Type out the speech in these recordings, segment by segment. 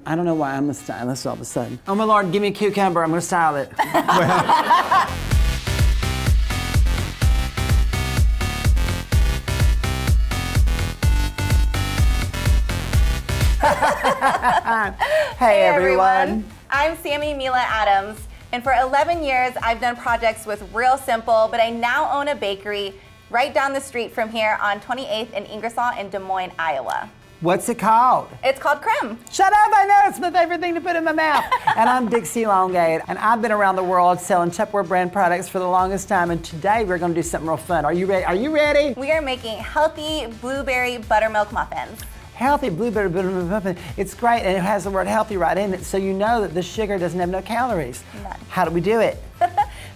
I don't know why I'm a stylist all of a sudden. Oh my Lord, give me a cucumber, I'm gonna style it. Hey everyone. I'm Sammy Mila Adams, and for 11 years I've done projects with Real Simple, but I now own a bakery right down the street from here on 28th and Ingersoll in Des Moines, Iowa. What's it called? It's called Crème. Shut up, I know, it's my favorite thing to put in my mouth. And I'm Dixie Longate, and I've been around the world selling Tupperware brand products for the longest time, and today we're gonna do something real fun. Are you ready? Are you ready? We are making healthy blueberry buttermilk muffins. Healthy blueberry buttermilk muffin. It's great, and it has the word healthy right in it, so you know that the sugar doesn't have no calories. None. How do we do it?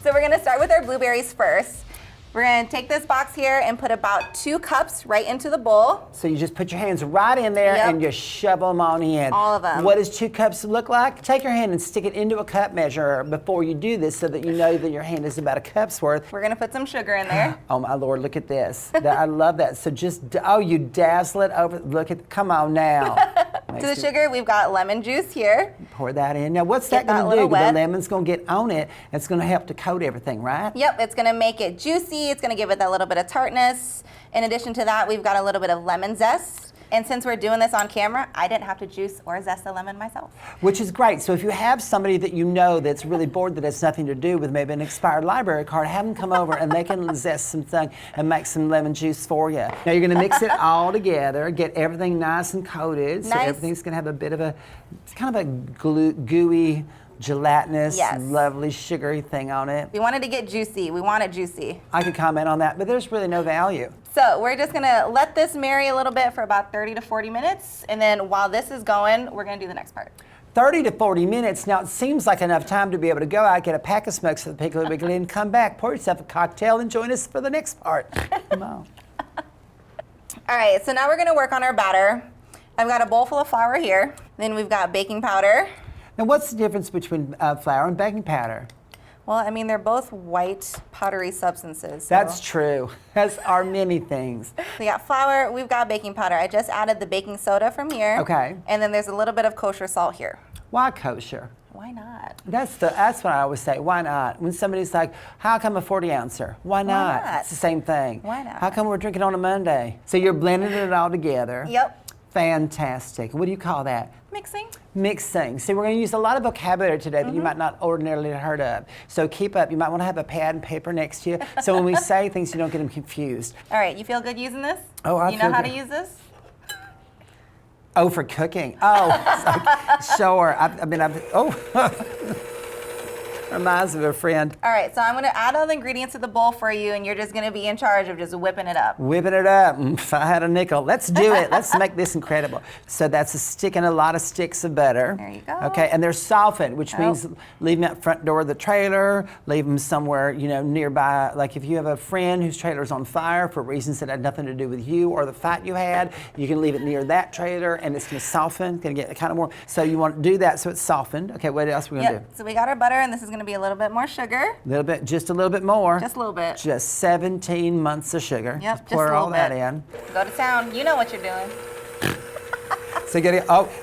So we're gonna start with our blueberries first. We're gonna take this box here and put about 2 cups right into the bowl. So you just put your hands right in there and you shove them on in. All of them. What does 2 cups look like? Take your hand and stick it into a cup measure before you do this so that you know that your hand is about a cup's worth. We're gonna put some sugar in there. Oh my Lord, look at this. I love that. So just, oh, you dazzle it over, look at, come on now. To the sugar, we've got lemon juice here. Pour that in. Now what's that gonna do? The lemon's gonna get on it. It's gonna help to coat everything, right? Yep, it's gonna make it juicy. It's gonna give it that little bit of tartness. In addition to that, we've got a little bit of lemon zest. And since we're doing this on camera, I didn't have to juice or zest the lemon myself. Which is great. So if you have somebody that you know that's really bored that has nothing to do with maybe an expired library card, have them come over and they can zest something and make some lemon juice for you. Now you're gonna mix it all together, get everything nice and coated. So everything's gonna have a bit of a, it's kind of a gooey, gelatinous, lovely sugary thing on it. We wanted to get juicy. We want it juicy. I could comment on that, but there's really no value. So we're just gonna let this marry a little bit for about 30 to 40 minutes. And then while this is going, we're gonna do the next part. 30 to 40 minutes. Now it seems like enough time to be able to go out, get a pack of smokes for the Piggly Wiggly and come back, pour yourself a cocktail and join us for the next part. Come on. All right, so now we're gonna work on our batter. I've got a bowl full of flour here. Then we've got baking powder. Now what's the difference between flour and baking powder? Well, I mean, they're both white, powdery substances. So. That's true, as are many things. We got flour, we've got baking powder. I just added the baking soda from here. Okay. And then there's a little bit of kosher salt here. Why kosher? Why not? That's what I always say, why not? When somebody's like, how come a 40-ouncer? Why not? It's the same thing. Why not? How come we're drinking on a Monday? So you're blending it all together. Yep. Fantastic. What do you call that? Mixing. Mixing. See, we're going to use a lot of vocabulary today that you might not ordinarily have heard of. So keep up. You might want to have a pad and paper next to you so when we say things, you don't get them confused. All right, you feel good using this? Oh, I You feel know how good. to use this? Oh, for cooking. Oh, it's like, sure. Reminds me of a friend. All right, so I'm gonna add all the ingredients to the bowl for you, and you're just gonna be in charge of just whipping it up. Whipping it up. If I had a nickel. Let's do it. Let's make this incredible. So that's a lot of sticks of butter. There you go. Okay, and they're softened, which means leave them at front door of the trailer, leave them somewhere, nearby. Like if you have a friend whose trailer's on fire for reasons that had nothing to do with you or the fight you had, you can leave it near that trailer and it's gonna soften, gonna get kind of more. So you want to do that so it's softened. Okay, what else are we gonna do? So we got our butter, and this is gonna be a little bit more sugar. A little bit, just a little bit more. Just a little bit. Just 17 months of sugar. Yep, just pour all that in. Go to town. You know what you're doing. So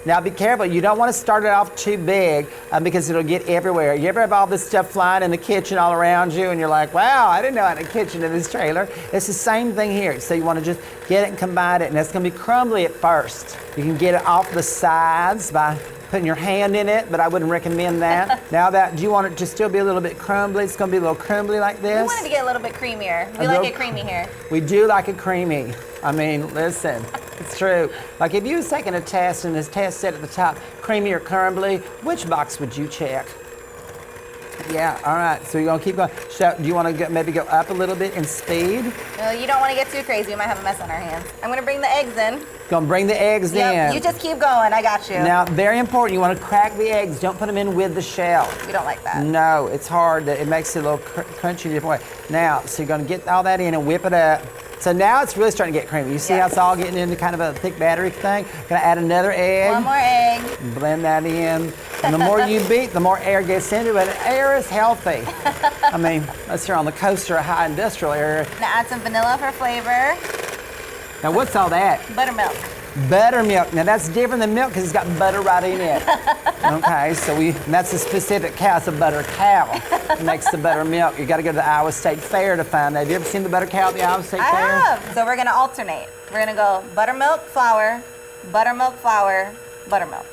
now be careful. You don't want to start it off too big because it'll get everywhere. You ever have all this stuff flying in the kitchen all around you and you're like, wow, I didn't know I had a kitchen in this trailer. It's the same thing here. So you want to just get it and combine it, and it's going to be crumbly at first. You can get it off the sides by putting your hand in it, but I wouldn't recommend that. Now do you want it to still be a little bit crumbly? It's going to be a little crumbly like this. We want it to get a little bit creamier. We like it creamy here. We do like it creamy. I mean, listen, it's true. Like if you was taking a test and this test said at the top, creamy or crumbly, which box would you check? Yeah, all right, so you're gonna keep going. So do you wanna maybe go up a little bit in speed? No, you don't wanna get too crazy. We might have a mess on our hands. I'm gonna bring the eggs in. Gonna bring the eggs in. You just keep going, I got you. Now, very important, you wanna crack the eggs. Don't put them in with the shell. We don't like that. No, it's hard. It makes it a little crunchy different way. Now, so you're gonna get all that in and whip it up. So now it's really starting to get creamy. You see how it's all getting into kind of a thick battery thing? Gonna add another egg. One more egg. Blend that in. And the more you beat, the more air gets into it. Air is healthy. I mean, unless you're on the coast or a high industrial area. Now add some vanilla for flavor. Now what's all that? Buttermilk. Buttermilk. Now that's different than milk because it's got butter right in it. Okay, so and that's a specific cow. It's a butter cow. It makes the buttermilk. You got to go to the Iowa State Fair to find that. Have you ever seen the butter cow at the Iowa State Fair? I have. So we're gonna alternate. We're gonna go buttermilk, flour, buttermilk, flour, buttermilk.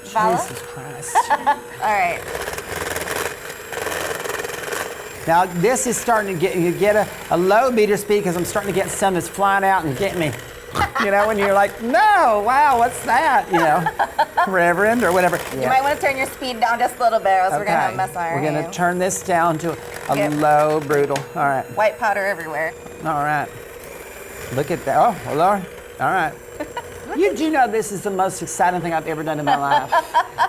Follow? Jesus Christ. All right. Now this is starting to get a low meter speed because I'm starting to get some that's flying out and getting me. You know, when you're like, no, wow, what's that? You know, Reverend or whatever. You might want to turn your speed down just a little bit, or else we're gonna have a mess on our hands. We're gonna hands. turn this down to a low, brutal. All right. White powder everywhere. All right. Look at that. Oh, well, Lord. All right. You do know this is the most exciting thing I've ever done in my life.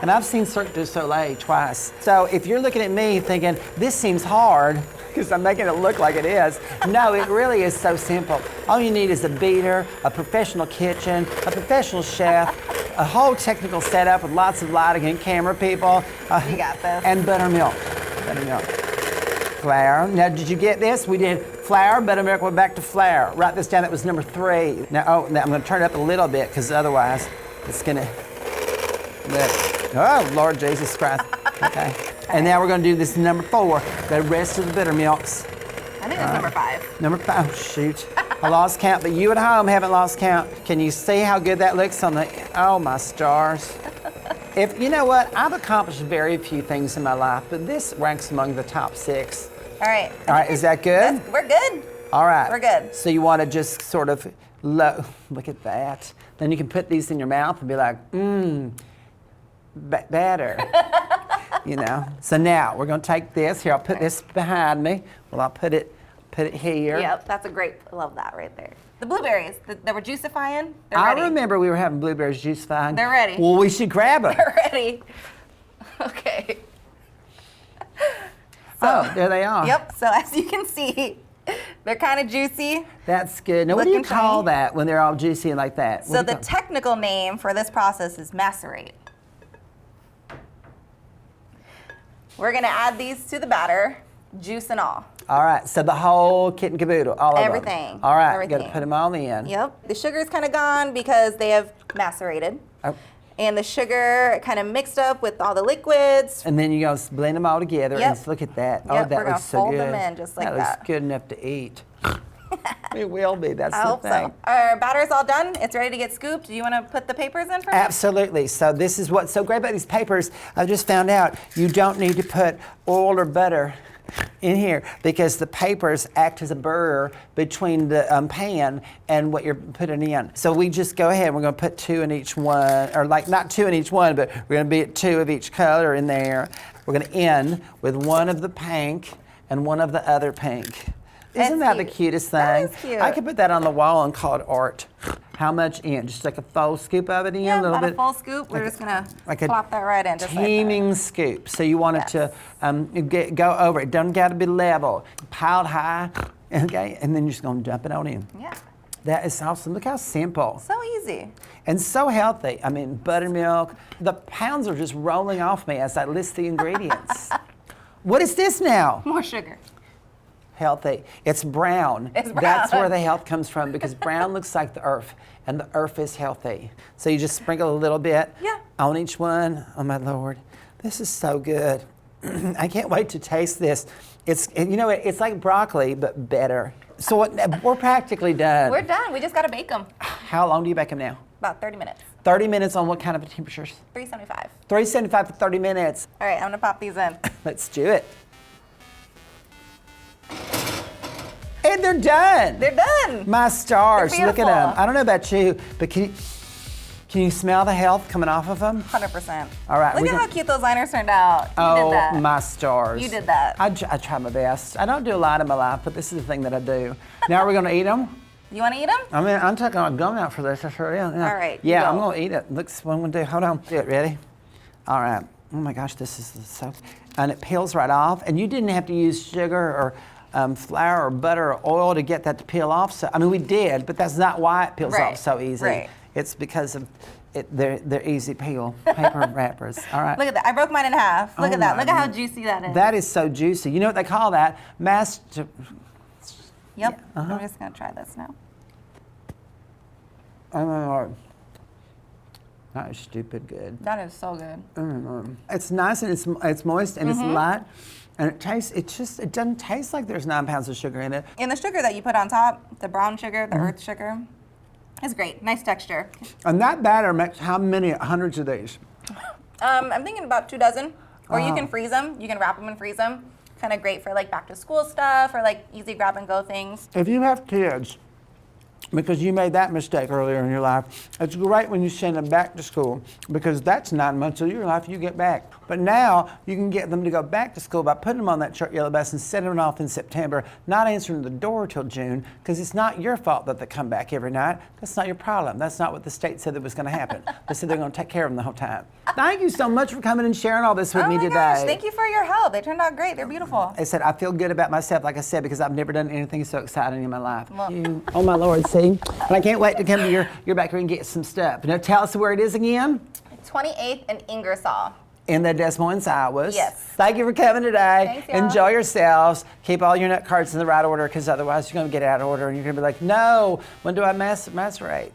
And I've seen Cirque du Soleil twice. So if you're looking at me thinking, this seems hard, because I'm making it look like it is. No, it really is so simple. All you need is a beater, a professional kitchen, a professional chef, a whole technical setup with lots of lighting and camera people. You got this. And buttermilk. Buttermilk. Flour. Now, did you get this? We did flour, buttermilk, went back to flour. Write this down, that was number 3. Now, now I'm gonna turn it up a little bit because otherwise it's gonna, oh, Lord Jesus Christ. Okay. And now we're gonna do this number 4, the rest of the buttermilks. I think that's number 5. Number 5, oh, shoot. I lost count, but you at home haven't lost count. Can you see how good that looks on the, oh my stars. If, you know what, I've accomplished very few things in my life, but this ranks among the top 6. All right. All right, is that good? We're good. All right. We're good. So you want to just sort of, look at that. Then you can put these in your mouth and be like, better. You know. So now we're going to take this. Here, I'll put this behind me. Well, I'll put it here. Yep, that's a great, I love that right there. The blueberries that we're juicifying, they're I ready. remember we were having blueberries juicifying. They're ready. Well, we should grab them. They're ready. Okay. So, there they are. Yep, so as you can see, they're kind of juicy. That's good. Now, what do you call shiny. that when they're all juicy and like that? So the technical name for this process is macerate. We're gonna add these to the batter, juice and all. All right, so the whole kit and caboodle, all of them. Everything. All right, everything. got to put them all in. Yep, the sugar's kind of gone because they have macerated. Oh. And the sugar kind of mixed up with all the liquids. And then you go blend them all together Yep. and look at that. Yep, Oh, that we're looks gonna so fold good. them in just like that. that. Looks good enough to eat. It will be, that's I the hope thing. so. Our batter's all done. It's ready to get scooped. Do you want to put the papers in for me? Absolutely. So this is what's so great about these papers. I just found out you don't need to put oil or butter in here because the papers act as a burr between the pan and what you're putting in. So we just go ahead. We're going to put 2 in each one, or like not 2 in each one, but we're going to be at 2 of each color in there. We're going to end with 1 of the pink and 1 of the other pink. Isn't that the cutest thing? That is cute. I could put that on the wall and call it art. How much in? Just like a full scoop of it in? Yeah, a little about bit. a full scoop. We're just gonna Like a plop that right in, just teeming like scoop. So you want it to go over. It doesn't got to be level, piled high, okay? And then you're just gonna dump it on in. that. Yeah, That is awesome. Look how simple so easy. and so healthy. I mean, buttermilk. The pounds are just rolling off me as I list the ingredients. What is this now? More sugar. Healthy. It's brown. It's brown. That's where the health comes from because brown looks like the earth, and the earth is healthy. So you just sprinkle a little bit on each one. Oh my Lord, this is so good. I can't wait to taste this. It's it's like broccoli but better. So we're practically done. We're done. We just gotta bake them. How long do you bake them now? About 30 minutes. 30 minutes on what kind of temperatures? 375. 375 for 30 minutes. All right, I'm gonna pop these in. Let's do it. And they're done. They're done. My stars, They're look at them. beautiful. I don't know about you, but can you smell the health coming off of them? 100%. All right. Look at how cute those liners turned out. You did that. My stars. You did that. I try my best. I don't do a lot in my life, but this is the thing that I do. Now we're going to eat them. You want to eat them? I mean, I'm taking my gum out for this. I sure am. Yeah. All right, Yeah, go. I'm going to eat it. Looks what I'm going to do. Hold on. Get ready. All right. Oh my gosh, this is so. And it peels right off. And you didn't have to use sugar or flour or butter or oil to get that to peel off. So I mean, we did, but that's not why it peels off so easy. Right. It's because of they're easy peel paper wrappers. All right. Look at that. I broke mine in half. Look Oh at that. my Look at how juicy that is. That is so juicy. You know what they call that? Yep. Yeah, I'm just gonna try this now. Oh my Lord. That is stupid good. That is so good. It's nice and it's moist and it's light. And it doesn't taste like there's 9 pounds of sugar in it. And the sugar that you put on top, the brown sugar, the earth sugar, is great. Nice texture. And that batter makes how many hundreds of these? I'm thinking about 2 dozen. Or you can freeze them. You can wrap them and freeze them. Kind of great for like back to school stuff or like easy grab and go things. If you have kids, because you made that mistake earlier in your life, it's great when you send them back to school because that's 9 months of your life you get back. But now you can get them to go back to school by putting them on that short yellow bus and sending them off in September, not answering the door till June, because it's not your fault that they come back every night. That's not your problem. That's not what the state said that was going to happen. They said they're going to take care of them the whole time. Thank you so much for coming and sharing all this with me today. Gosh, thank you for your help. They turned out great. They're beautiful. I said, I feel good about myself, like I said, because I've never done anything so exciting in my life. Well, Oh, my Lord, see? And I can't wait to come to your bakery and get some stuff. Now, tell us where it is again. 28th and Ingersoll. In the Des Moines, Iowa. Yes. Thank you for coming today. Thanks, y'all. Enjoy yourselves. Keep all your nut cards in the right order, because otherwise you're going to get out of order and you're going to be like, no, when do I macerate?